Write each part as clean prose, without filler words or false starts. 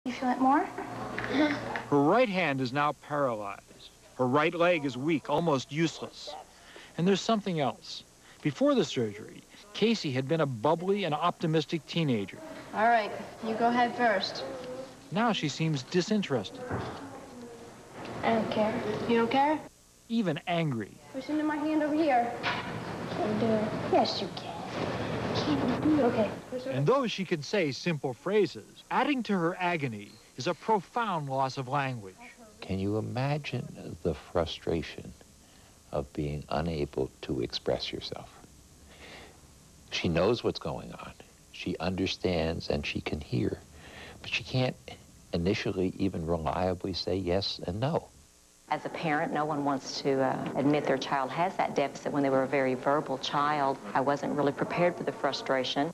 You feel it more? Her right hand is now paralyzed. Her right leg is weak, almost useless. And there's something else. Before the surgery, Casey had been a bubbly and optimistic teenager. All right, you go ahead first. Now she seems disinterested. I don't care. You don't care? Even angry. Push into my hand over here. Can't do it. Yes, you can. Can't do it. Okay. And though she can say simple phrases, adding to her agony is a profound loss of language. Can you imagine the frustration of being unable to express yourself? She knows what's going on. She understands and she can hear, but she can't initially even reliably say yes and no. As a parent, no one wants to admit their child has that deficit when they were a very verbal child. I wasn't really prepared for the frustration.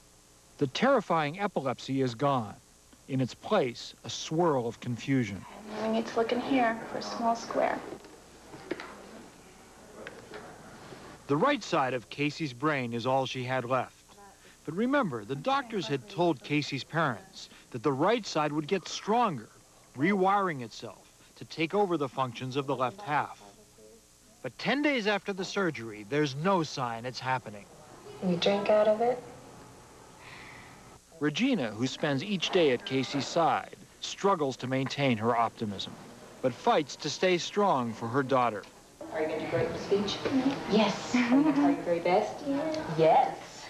The terrifying epilepsy is gone. In its place, a swirl of confusion. We need to look in here for a small square. The right side of Casey's brain is all she had left. But remember, the doctors had told Casey's parents that the right side would get stronger, rewiring itself to take over the functions of the left half. But 10 days after the surgery, there's no sign it's happening. You drink out of it? Regina, who spends each day at Casey's side, struggles to maintain her optimism, but fights to stay strong for her daughter. Are you going to do great with speech? Yes. Are you going to try your very best? Yes.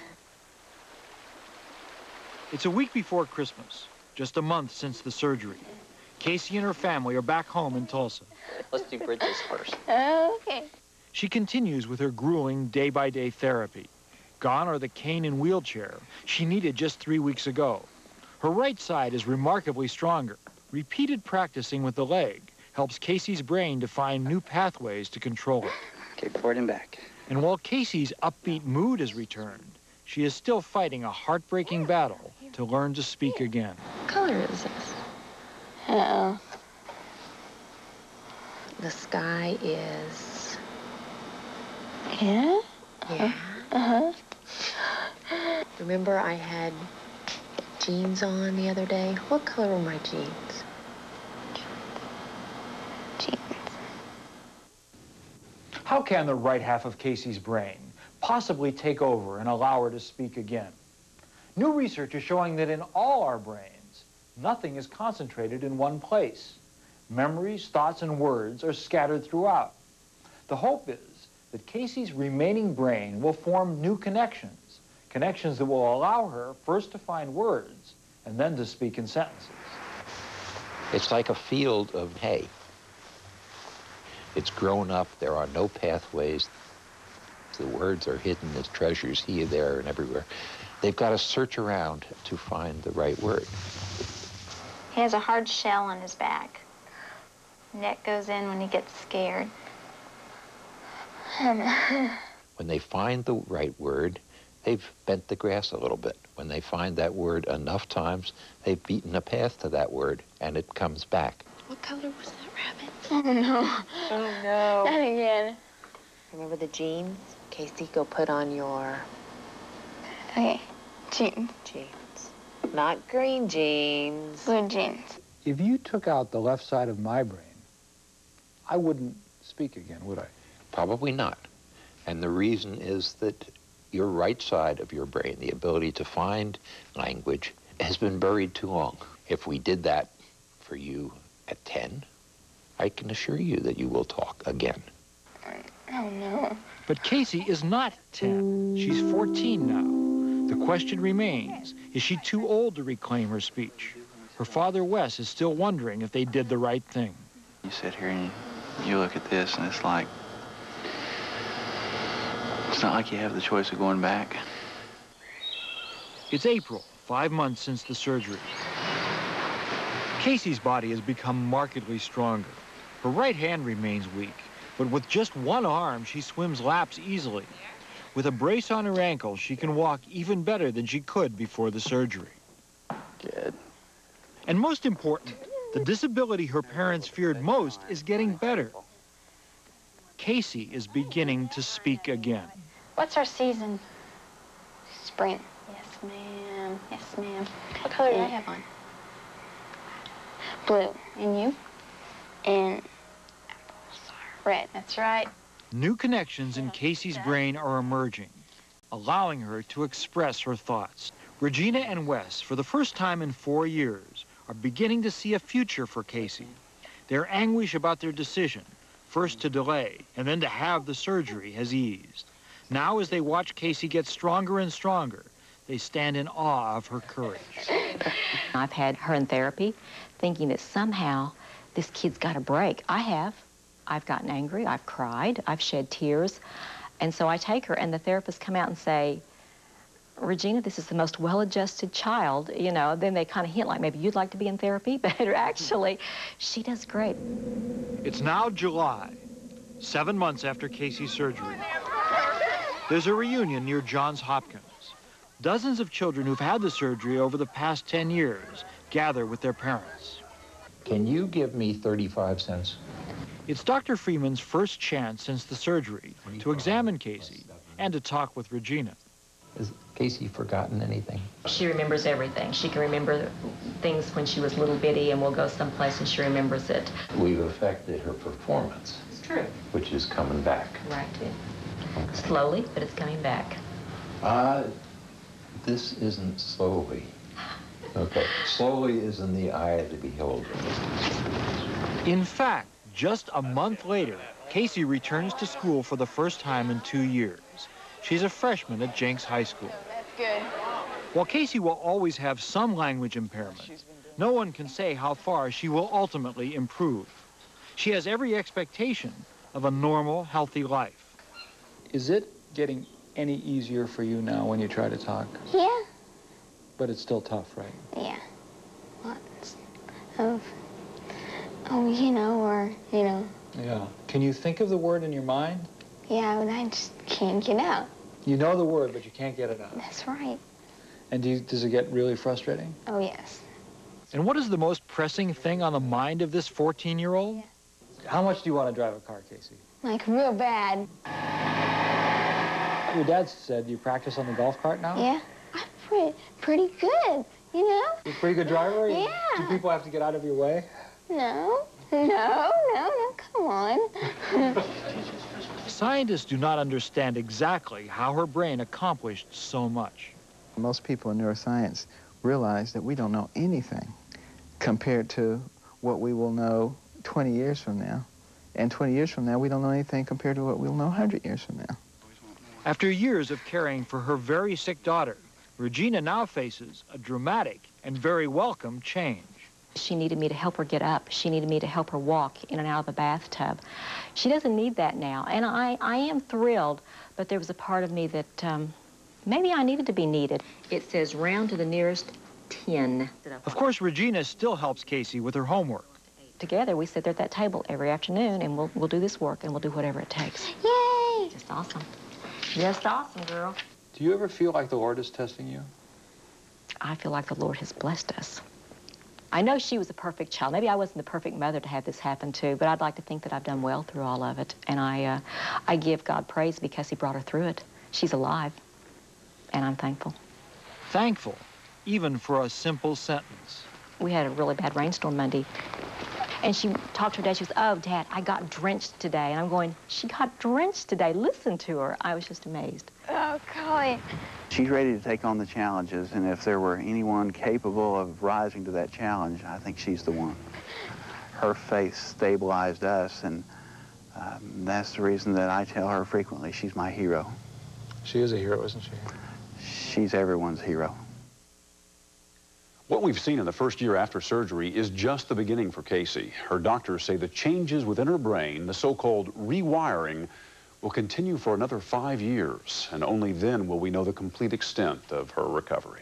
It's a week before Christmas, just a month since the surgery. Casey and her family are back home in Tulsa. Let's do bridges first. Okay. She continues with her grueling day-by-day therapy. Gone are the cane and wheelchair she needed just 3 weeks ago. Her right side is remarkably stronger. Repeated practicing with the leg helps Casey's brain to find new pathways to control it. Okay, forward and back. And while Casey's upbeat mood has returned, she is still fighting a heartbreaking battle to learn to speak again. What color is this? Uh-oh. The sky is... Yeah? Yeah. Uh-huh. Remember I had jeans on the other day? What color were my jeans? Jeans. How can the right half of Casey's brain possibly take over and allow her to speak again? New research is showing that in all our brains, nothing is concentrated in one place. Memories, thoughts, and words are scattered throughout. The hope is that Casey's remaining brain will form new connections, connections that will allow her first to find words and then to speak in sentences. It's like a field of hay. It's grown up, there are no pathways. The words are hidden as treasures here, there, and everywhere. They've got to search around to find the right word. He has a hard shell on his back. Neck goes in when he gets scared. When they find the right word, they've bent the grass a little bit. When they find that word enough times, they've beaten a path to that word, and it comes back. What color was that rabbit? Oh, no. Oh, no. Not again. Remember the jeans? Casey, go put on your... Okay. Jeans. jeans. Not green jeans. Blue jeans. If you took out the left side of my brain, I wouldn't speak again, would I? Probably not. And the reason is that your right side of your brain, the ability to find language, has been buried too long. If we did that for you at 10, I can assure you that you will talk again. Oh, no. But Casey is not 10. She's 14 now. The question remains, is she too old to reclaim her speech? Her father, Wes, is still wondering if they did the right thing. You sit here and you look at this and it's like, it's not like you have the choice of going back. It's April, 5 months since the surgery. Casey's body has become markedly stronger. Her right hand remains weak, but with just one arm, she swims laps easily. With a brace on her ankle, she can walk even better than she could before the surgery. Good. And most important, the disability her parents feared most is getting better. Casey is beginning to speak again. What's our season? Spring. Yes, ma'am. Yes, ma'am. What color do I have on? Blue. And you? And red. That's right. New connections in Casey's brain are emerging, allowing her to express her thoughts. Regina and Wes, for the first time in 4 years, are beginning to see a future for Casey. Their anguish about their decision, first to delay and then to have the surgery, has eased. Now, as they watch Casey get stronger and stronger, they stand in awe of her courage. I've had her in therapy, thinking that somehow this kid's got a break. I have. I've gotten angry, I've cried, I've shed tears. And so I take her, and the therapists come out and say, Regina, this is the most well-adjusted child, you know. Then they kind of hint like, maybe you'd like to be in therapy, but actually, she does great. It's now July, 7 months after Casey's surgery. There's a reunion near Johns Hopkins. Dozens of children who've had the surgery over the past 10 years gather with their parents. Can you give me 35 cents? It's Dr. Freeman's first chance since the surgery to examine Casey and to talk with Regina. Has Casey forgotten anything? She remembers everything. She can remember things when she was little bitty, and we'll go someplace and she remembers it. We've affected her performance. It's true. Which is coming back. Right, too. Okay. Slowly, but it's coming back. This isn't slowly. Okay, slowly is in the eye of the beholder. In fact, just a month later, Casey returns to school for the first time in 2 years. She's a freshman at Jenks High School. That's good. While Casey will always have some language impairment, no one can say how far she will ultimately improve. She has every expectation of a normal, healthy life. Is it getting any easier for you now when you try to talk? Yeah. But it's still tough, right? Yeah. Lots of, you know, or, you know. Yeah. Can you think of the word in your mind? Yeah, but I just can't get out. You know the word, but you can't get it out. That's right. And does it get really frustrating? Oh, yes. And what is the most pressing thing on the mind of this 14-year-old? Yeah. How much do you want to drive a car, Casey? Like, real bad. Your dad said you practice on the golf cart now? Yeah. I'm pretty good, you know? You're a pretty good driver? Yeah. Do people have to get out of your way? No, come on. Scientists do not understand exactly how her brain accomplished so much. Most people in neuroscience realize that we don't know anything compared to what we will know 20 years from now. And 20 years from now, we don't know anything compared to what we'll know 100 years from now. After years of caring for her very sick daughter, Regina now faces a dramatic and very welcome change. She needed me to help her get up. She needed me to help her walk in and out of the bathtub. She doesn't need that now, and I am thrilled, but there was a part of me that maybe I needed to be needed. It says round to the nearest 10. Of course, Regina still helps Casey with her homework. Together, we sit there at that table every afternoon, and we'll do this work, and we'll do whatever it takes. Yay! Just awesome. Just awesome, girl. Do you ever feel like the Lord is testing you? I feel like the Lord has blessed us. I know she was a perfect child. Maybe I wasn't the perfect mother to have this happen to, but I'd like to think that I've done well through all of it. And I give God praise because he brought her through it. She's alive, and I'm thankful. Thankful, even for a simple sentence. We had a really bad rainstorm Monday, and she talked to her dad. She goes, oh, Dad, I got drenched today. And I'm going, she got drenched today. Listen to her. I was just amazed. Oh, golly. She's ready to take on the challenges, and if there were anyone capable of rising to that challenge, I think she's the one. Her faith stabilized us, and that's the reason that I tell her frequently she's my hero. She is a hero, isn't she? She's everyone's hero. What we've seen in the first year after surgery is just the beginning for Casey. Her doctors say the changes within her brain, the so-called rewiring, will continue for another 5 years, and only then will we know the complete extent of her recovery.